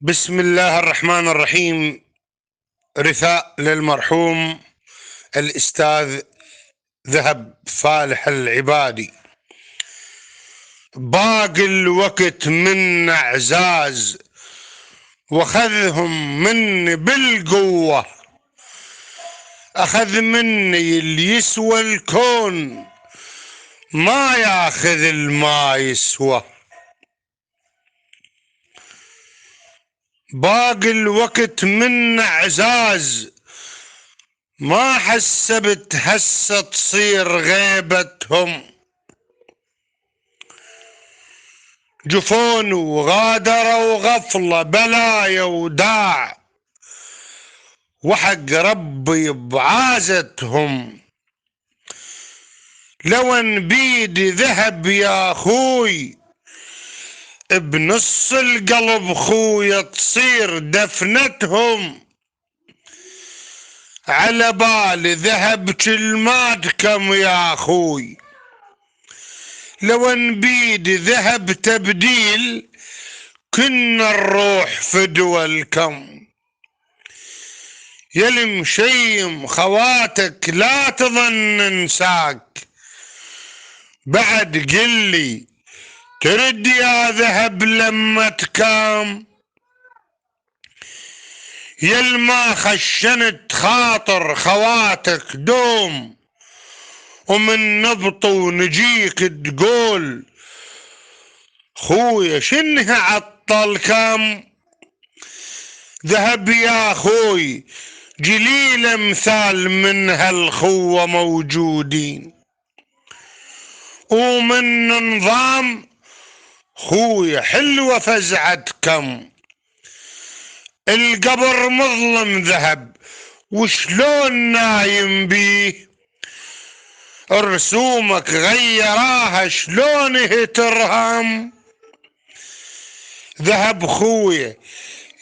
بسم الله الرحمن الرحيم. رثاء للمرحوم الأستاذ ذهب فالح العبادي. باقي الوقت من اعزاز وخذهم مني بالقوة، أخذ مني اللي يسوى الكون ما ياخذ الما يسوى. باقي الوقت من اعزاز ما حسبت هسه تصير غيبتهم، جفون وغادروا غفلة بلايا وداع وحق ربي بعازتهم. لو ان بيدي ذهب يا اخوي بنص القلب خويا تصير دفنتهم، على بالي ذهب كلماتكم يا اخوي. لو ان بيدي ذهب تبديل كنا نروح في دولكم. يا المشيم خواتك لا تظن انساك، بعد قلي ترد يا ذهب لما تكام. يا الما خشنت خاطر خواتك دوم، ومن نبطو نجيك تقول خويا شنها عطل كم. ذهب يا خوي جليل امثال من هالخوة موجودين، ومن نظام خويا حلوة فزعتكم. القبر مظلم ذهب وشلون نايم بيه، رسومك غيراها شلون ترهم. ذهب خويا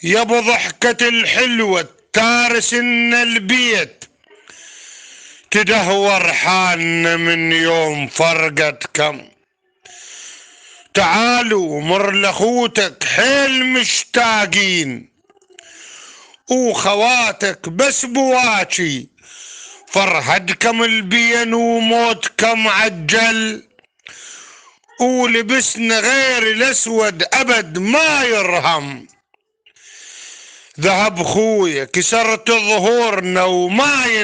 يابو ضحكة الحلوة تارس ان البيت، تدهور حالنا من يوم فرقتكم. تعالوا مر لاخوتك حيل مشتاقين، وخواتك بس بواكي فرهدكم البين وموتكم عجل. ولبسنا غير الاسود ابد ما يرهم. ذهب خويا كسرت ظهورنا وما